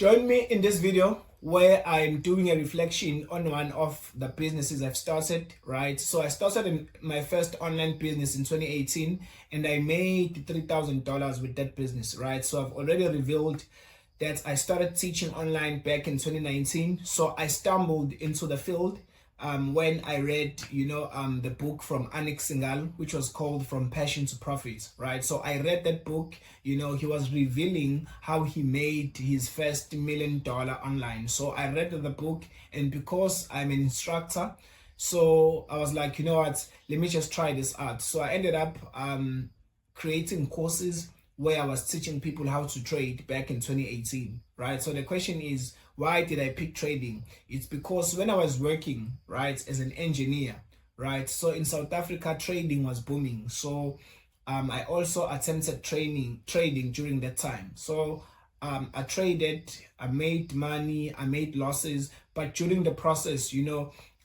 Join me in this video where I'm doing a reflection on one of the businesses I've started, right? So I started in my first online business in 2018 and I made $3,000 with that business, right? So I've already revealed that I started teaching online back in 2019. So I stumbled into the field when I read, the book from Anik Singhal, which was called From Passion to Profit, right? So I read that book, he was revealing how he made his first $1 million online. So I read the book, and because I'm an instructor, so I was like, you know what, let me just try this out. So I ended up creating courses where I was teaching people how to trade back in 2018, right? So the question is, why did I pick trading? It's because when I was working, right, as an engineer, right, so in South Africa, trading was booming. So I also attempted trading during that time. So I traded, I made money, I made losses, but during the process,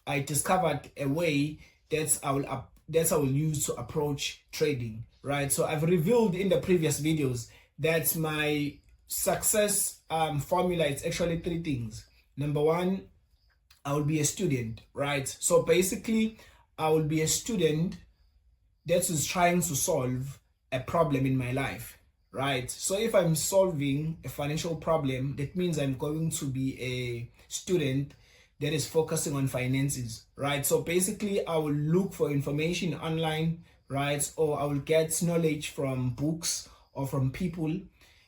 I discovered a way that I will use to approach trading, right? So I've revealed in the previous videos that my success formula is actually three things. Number one, I will be a student, right? So basically, I will be a student that is trying to solve a problem in my life, right? So if I'm solving a financial problem, that means I'm going to be a student that is focusing on finances, right? So basically, I will look for information online, right? Or I will get knowledge from books or from people.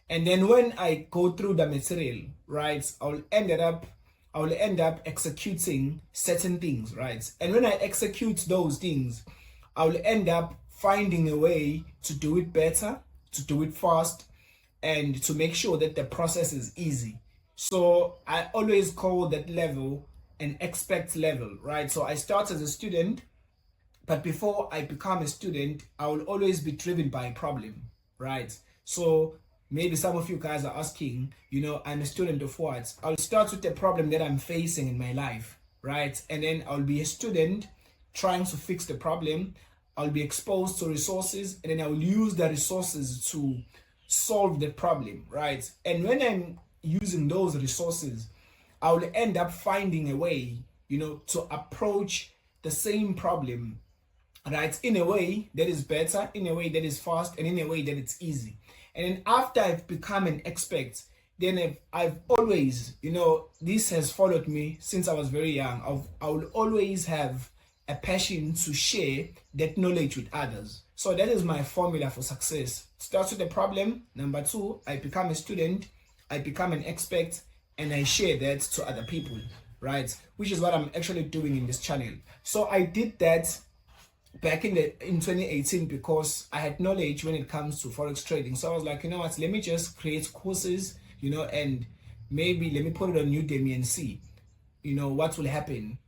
And then when I go through the material, right, I will end up executing certain things, right? And when I execute those things, I will end up finding a way to do it better, to do it fast, and to make sure that the process is easy. So I always call that level an expert level, right? So I start as a student, but before I become a student, I will always be driven by a problem, right? So maybe some of you guys are asking, I'm a student of what? I'll start with the problem that I'm facing in my life, right? And then I'll be a student trying to fix the problem. I'll be exposed to resources, and then I will use the resources to solve the problem, right? And when I'm using those resources, I will end up finding a way, to approach the same problem, right, in a way that is better, in a way that is fast, and in a way that it's easy. And then after I've become an expert, then I've always, this has followed me since I was very young. I will always have a passion to share that knowledge with others. So that is my formula for success. Starts with a problem. Number two, I become a student, I become an expert, and I share that to other people, right? Which is what I'm actually doing in this channel. So I did that back in 2018 because I had knowledge when it comes to forex trading. So I was like, let me just create courses, and maybe let me put it on Udemy and see, what will happen.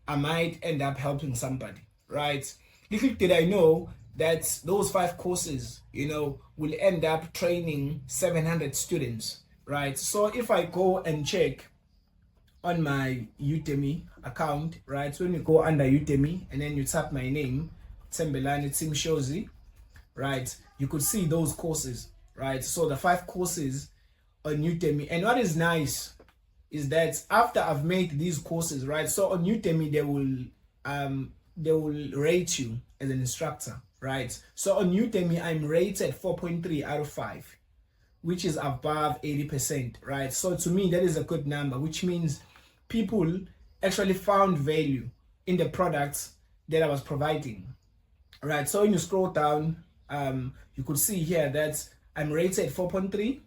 I might end up helping somebody, right? Little did I know that those 5 courses, will end up training 700 students, right? So if I go and check on my Udemy account, right? So when you go under Udemy and then you tap my name, Tembelani Tim Shozi, right? You could see those courses, right? So the 5 courses on Udemy. And what is nice is that after I've made these courses, right? So on Udemy, they will rate you as an instructor, right? So on Udemy, I'm rated 4.3 out of 5, which is above 80%, right? So to me, that is a good number, which means people actually found value in the products that I was providing, right? So when you scroll down, you could see here that I'm rated 4.3,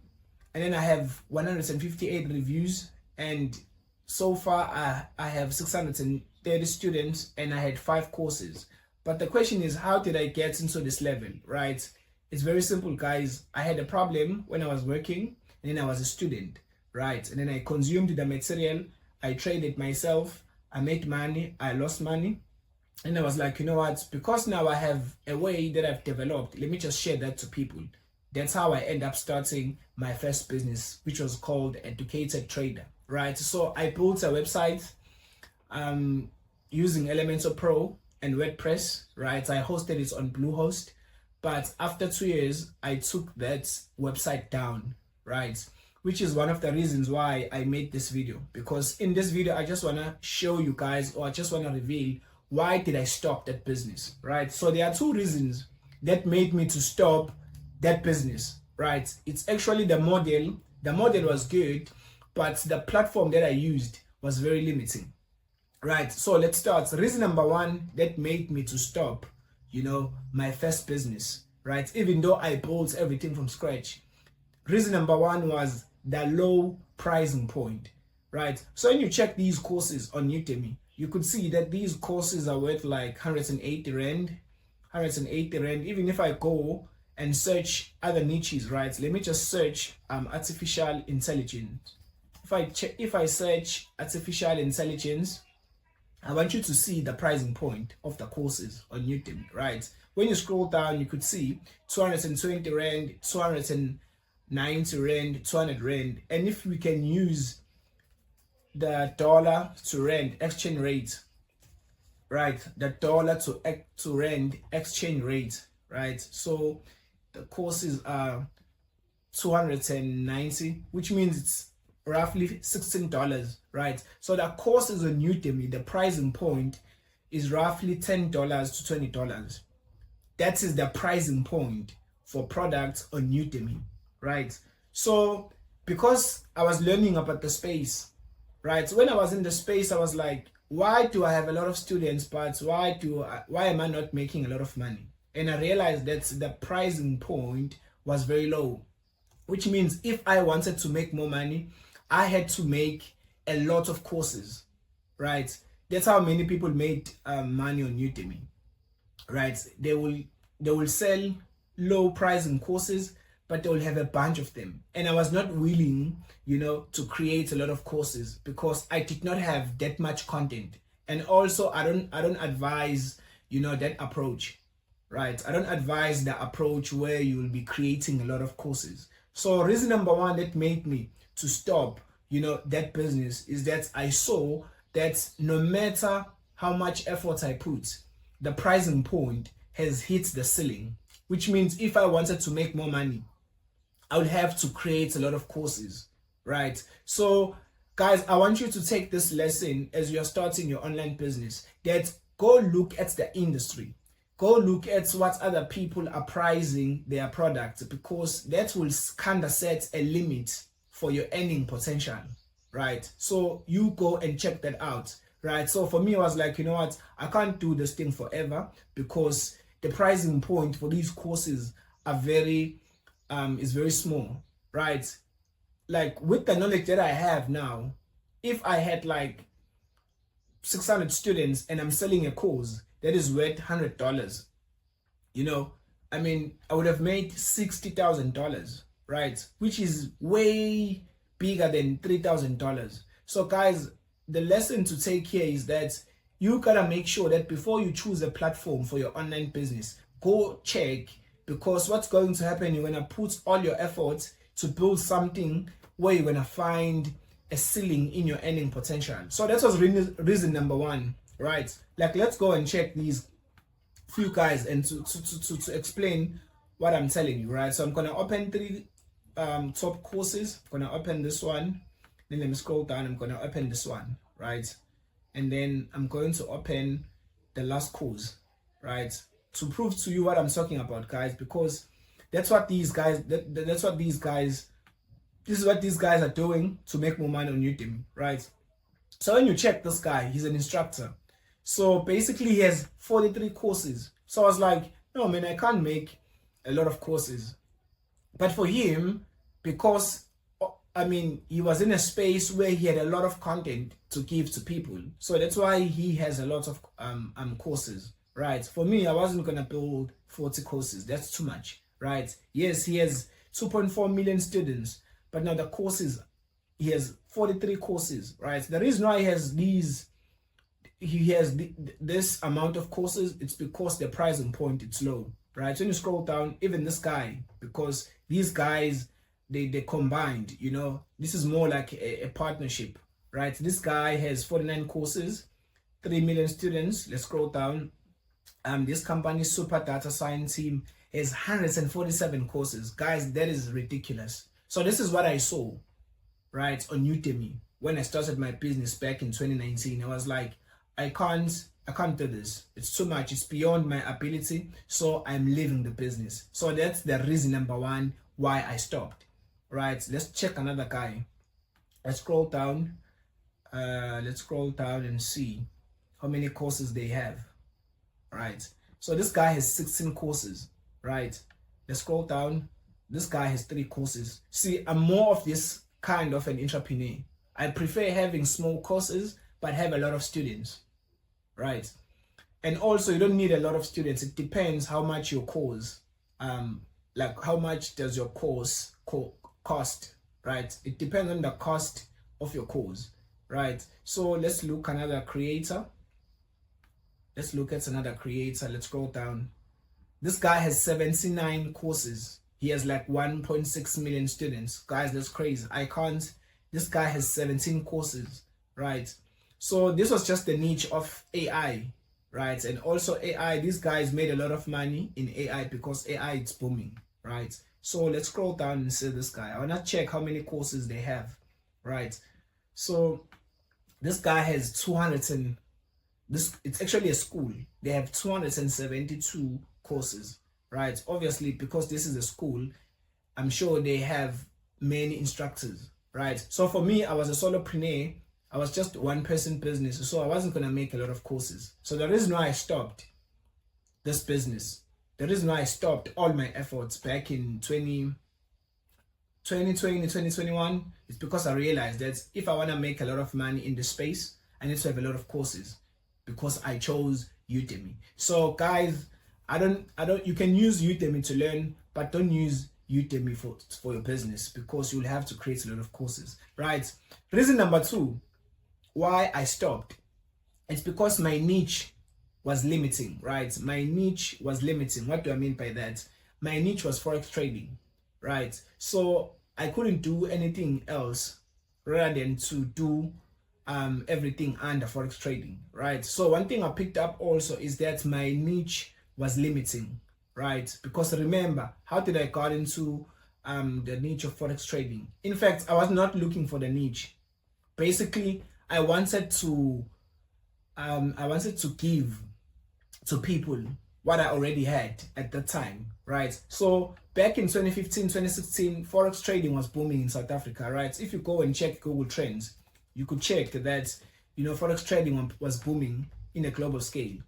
and then I have 158 reviews, and so far I have 630 students, and I had 5 courses. But the question is, how did I get into this level, right? It's very simple, guys. I had a problem when I was working, and then I was a student, right? And then I consumed the material, I traded myself, I made money, I lost money. And I was like, what? Because now I have a way that I've developed, let me just share that to people. That's how I end up starting my first business, which was called Educated Trader, right? So I built a website using Elementor Pro and WordPress, right? I hosted it on Bluehost. But after 2 years, I took that website down, right? which is one of the reasons why I made this video. Because in this video, I just want to show you guys, or I just want to reveal, why did I stop that business, right? So there are two reasons that made me to stop that business, right? It's actually the model. The model was good, but the platform that I used was very limiting, right? So let's start. Reason number one that made me to stop, my first business, right? Even though I built everything from scratch. Reason number one was the low pricing point, right? So when you check these courses on Udemy, you could see that these courses are worth like 180 rand, 180 rand. Even if I go and search other niches, right? Let me just search artificial intelligence. If I search artificial intelligence, I want you to see the pricing point of the courses on Udemy, right? When you scroll down, you could see 220 rand, 290 rand, 200 rand. And if we can use the dollar to rand exchange rate, right? The dollar to rand exchange rate, right? So the courses are 290, which means it's roughly $16, right? So the courses on Udemy, the pricing point is roughly $10 to $20. That is the pricing point for products on Udemy, right? So because I was learning about the space, right? When I was in the space, I was like, why do I have a lot of students, but why am I not making a lot of money? And I realized that the pricing point was very low, which means if I wanted to make more money, I had to make a lot of courses, right? That's how many people made money on Udemy, right? They will sell low pricing courses, but they will have a bunch of them. And I was not willing, to create a lot of courses because I did not have that much content. And also I don't advise, that approach, right? I don't advise the approach where you will be creating a lot of courses. So reason number one that made me to stop, that business is that I saw that no matter how much effort I put, the pricing point has hit the ceiling, which means if I wanted to make more money, I would have to create a lot of courses, right? So guys, I want you to take this lesson as you're starting your online business, that go look at the industry. Go look at what other people are pricing their products, because that will kind of set a limit for your earning potential, right? So you go and check that out, right? So for me, I was like, you know what? I can't do this thing forever because the pricing point for these courses are is very small, right? Like with the knowledge that I have now, if I had like 600 students and I'm selling a course that is worth $100, I would have made $60,000, right? Which is way bigger than $3,000. So guys, the lesson to take here is that you gotta make sure that before you choose a platform for your online business, go check, because what's going to happen, you're gonna put all your efforts to build something where you're gonna find a ceiling in your earning potential. So that was reason number one, right? Like, let's go and check these few guys and to explain what I'm telling you, right? So I'm gonna open three top courses. I'm gonna open this one, then let me scroll down. I'm gonna open this one, right? And then I'm going to open the last course, right? To prove to you what I'm talking about, guys, because that's what these guys, this is what these guys are doing to make more money on Udemy, right? So when you check this guy, he's an instructor. So basically he has 43 courses. So I was like, no, man, I can't make a lot of courses. But for him, because he was in a space where he had a lot of content to give to people. So that's why he has a lot of courses, right? For me, I wasn't gonna build 40 courses. That's too much, right? Yes, he has 2.4 million students, but now the courses, he has 43 courses, right? The reason why he has this amount of courses, it's because the pricing point, it's low, right? So when you scroll down, even this guy, because these guys, they combined, this is more like a partnership, right? This guy has 49 courses, 3 million students. Let's scroll down. This company, Super Data Science Team, has 147 courses. Guys, that is ridiculous. So this is what I saw, right, on Udemy. When I started my business back in 2019, I was like, I can't do this. It's too much. It's beyond my ability. So I'm leaving the business. So that's the reason number one why I stopped. Right. Let's check another guy. Let's scroll down. Let's scroll down and see how many courses they have. Right. So this guy has 16 courses. Right. Let's scroll down. This guy has 3 courses. See, I'm more of this kind of an entrepreneur. I prefer having small courses but have a lot of students. Right. And also, you don't need a lot of students. It depends how much your course, like how much does your course cost, right? It depends on the cost of your course, right? So let's look another creator. Let's look at another creator. Let's scroll down. This guy has 79 courses. He has like 1.6 million students. Guys, that's crazy. I can't. This guy has 17 courses, right? So this was just the niche of AI, right? And also AI, these guys made a lot of money in AI because AI is booming, right? So let's scroll down and see this guy. I want to check how many courses they have, right? So this guy has 200 and it's actually a school. They have 272 courses, right? Obviously, because this is a school, I'm sure they have many instructors, right? So for me, I was a solopreneur. I was just one person business, so I wasn't going to make a lot of courses. So the reason why I stopped this business, the reason why I stopped all my efforts back in 2020, 2021 is because I realized that if I want to make a lot of money in this space, I need to have a lot of courses because I chose Udemy. So guys, you can use Udemy to learn, but don't use Udemy for your business because you'll have to create a lot of courses, right? Reason number 2 why I stopped, it's because my niche was limiting, right? My niche was limiting. What do I mean by that? My niche was forex trading, right? So I couldn't do anything else rather than to do everything under forex trading, right? So one thing I picked up also is that my niche was limiting, right? Because remember, how did I got into the niche of forex trading? In fact, I was not looking for the niche. Basically, I wanted to give to people what I already had at that time, right? So back in 2015, 2016, forex trading was booming in South Africa, right? If you go and check Google Trends, you could check that, forex trading was booming in a global scale,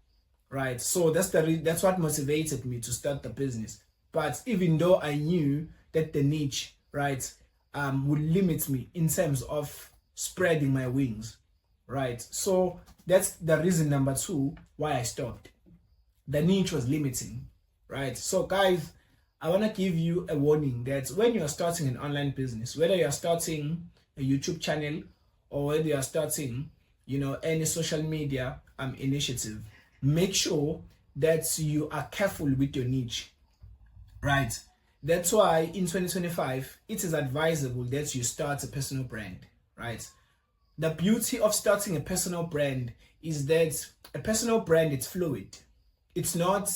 right? So that's what motivated me to start the business. But even though I knew that the niche, right, would limit me in terms of spreading my wings, right? So that's the reason number 2 why I stopped. The niche was limiting, right? So guys, I want to give you a warning that when you are starting an online business, whether you are starting a YouTube channel or whether you are starting, any social media initiative, make sure that you are careful with your niche, right? That's why in 2025, it is advisable that you start a personal brand, right? The beauty of starting a personal brand is that a personal brand is fluid. It's not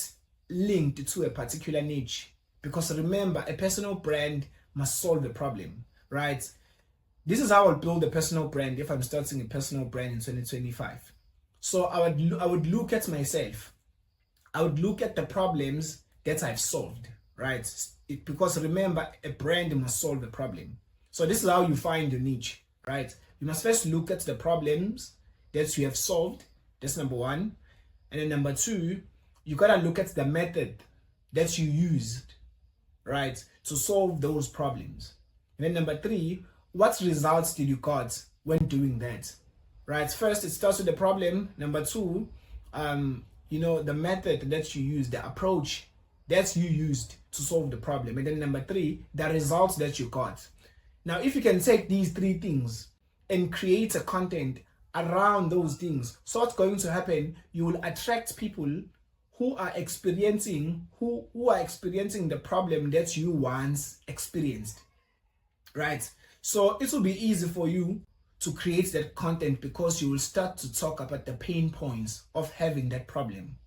linked to a particular niche. Because remember, a personal brand must solve a problem, right? This is how I'll build a personal brand if I'm starting a personal brand in 2025. So I would look at myself. I would look at the problems that I've solved, right? Because remember, a brand must solve a problem. So this is how you find your niche, right? You must first look at the problems that you have solved. That's number 1. And then number 2, you gotta look at the method that you used, right, to solve those problems. And then number 3, what results did you got when doing that, right? First, it starts with the problem. Number 2, the method that you used, the approach that you used to solve the problem. And then number 3, the results that you got. Now, if you can take these 3 things and create a content around those things, so what's going to happen? You will attract people who are experiencing the problem that you once experienced, right? So it will be easy for you to create that content because you will start to talk about the pain points of having that problem,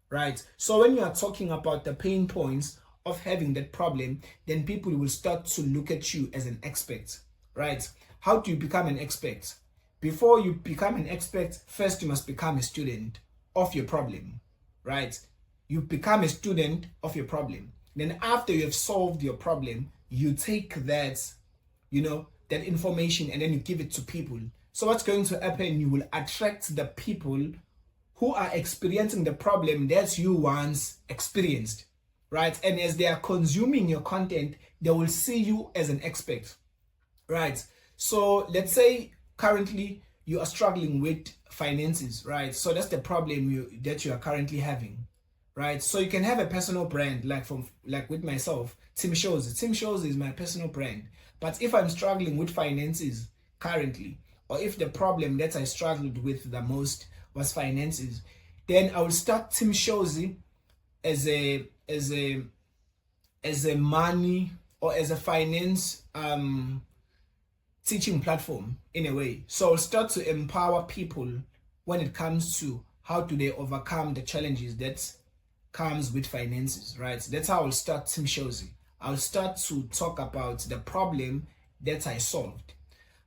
right? So when you are talking about the pain points of having that problem, then people will start to look at you as an expert, right? how do you become an expert? Before you become an expert, first you must become a student of your problem, right? You become a student of your problem. Then after you have solved your problem, you take that, that information and then you give it to people. So what's going to happen? You will attract the people who are experiencing the problem that you once experienced, right? And as they are consuming your content, they will see you as an expert, right? So let's say currently you are struggling with finances, right? So that's the problem that you are currently having, right? So you can have a personal brand, like with myself, Tim Shows. Tim Shows is my personal brand. But if I'm struggling with finances currently, or if the problem that I struggled with the most was finances, then I will start Tim Shows as a money or as a finance teaching platform in a way. So I'll start to empower people when it comes to how do they overcome the challenges that comes with finances, right? That's how I'll start Tim Shows. I'll start to talk about the problem that I solved.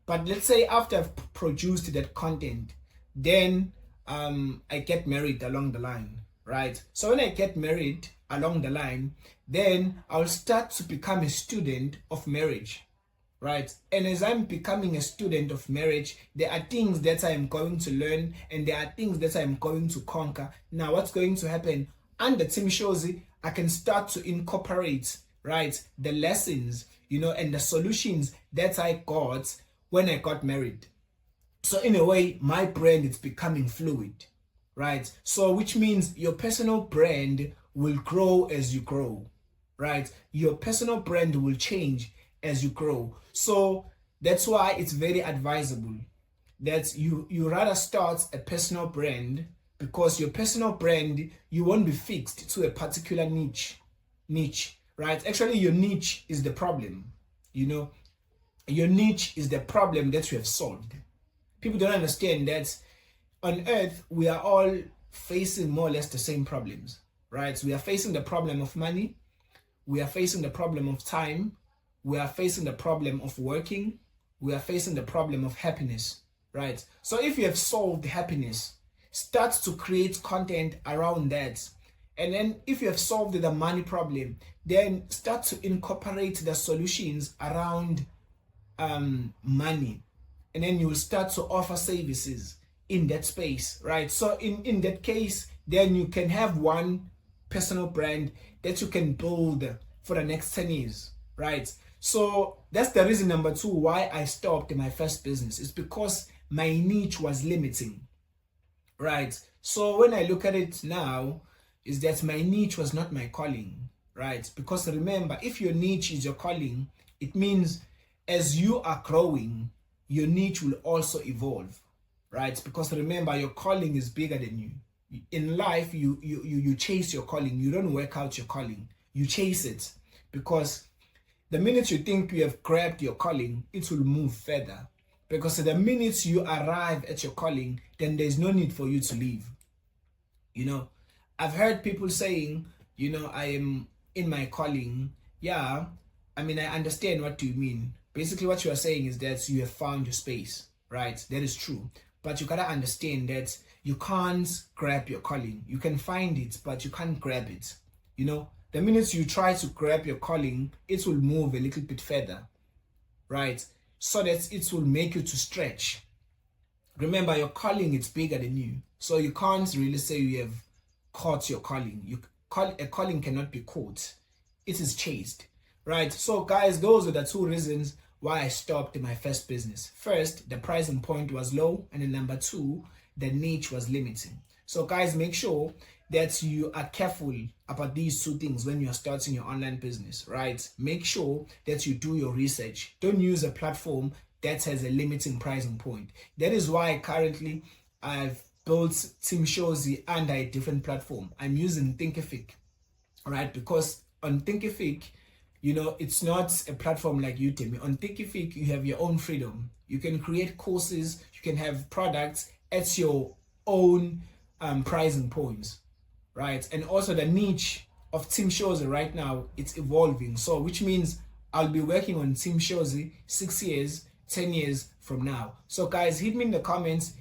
But let's say after I've produced that content, then I get married along the line, right? So when I get married along the line, then I'll start to become a student of marriage, right? And as I'm becoming a student of marriage, there are things that I'm going to learn and there are things that I'm going to conquer. Now, what's going to happen? Under Tim Shows, I can start to incorporate, right, the lessons, and the solutions that I got when I got married. So in a way, my brand is becoming fluid, right? So which means your personal brand will grow as you grow, right? Your personal brand will change as you grow. So that's why it's very advisable that you rather start a personal brand, because your personal brand, you won't be fixed to a particular niche, right? Actually, your niche is the problem, your niche is the problem that you have solved. People don't understand that on earth, we are all facing more or less the same problems, right? We are facing the problem of money. We are facing the problem of time. We are facing the problem of working. We are facing the problem of happiness, right? So if you have solved happiness, start to create content around that. And then if you have solved the money problem, then start to incorporate the solutions around money. And then you will start to offer services in that space, right? So in that case, then you can have one personal brand that you can build for the next 10 years, right? So that's the reason number 2 why I stopped my first business. It's because my niche was limiting, right? So when I look at it now, is that my niche was not my calling, right? Because remember, if your niche is your calling, it means as you are growing, your niche will also evolve, right? Because remember, your calling is bigger than you. In life, you chase your calling. You don't work out your calling. You chase it, because the minute you think you have grabbed your calling, it will move further. Because the minute you arrive at your calling, then there's no need for you to leave. I've heard people saying, I am in my calling. Yeah, I understand what you mean. Basically, what you are saying is that you have found your space, right? That is true. But you gotta understand that you can't grab your calling. You can find it, but you can't grab it. The minute you try to grab your calling, it will move a little bit further, right? So that it will make you to stretch. Remember, your calling is bigger than you. So you can't really say you have caught your calling. A calling cannot be caught. It is chased, right? So guys, those are the 2 reasons why I stopped my first business. First, the pricing point was low, and then number 2, the niche was limiting. So guys, make sure that you are careful about these 2 things when you're starting your online business, right? Make sure that you do your research. Don't use a platform that has a limiting pricing point. That is why currently I've built Tim Shows under a different platform. I'm using Thinkific, right? Because on Thinkific, it's not a platform like Udemy. On Thinkific, you have your own freedom. You can create courses, you can have products at your own pricing points, right? And also the niche of Tim Shows right now, it's evolving. So which means I'll be working on Tim Shows 6 years, 10 years from now. So guys, hit me in the comments.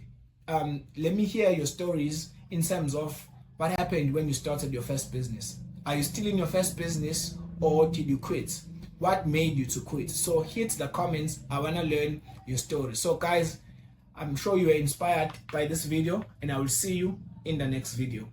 Let me hear your stories in terms of what happened when you started your first business. Are you still in your first business, or did you quit? What made you to quit? So hit the comments. I want to learn your story. So guys, I'm sure you are inspired by this video, and I will see you in the next video.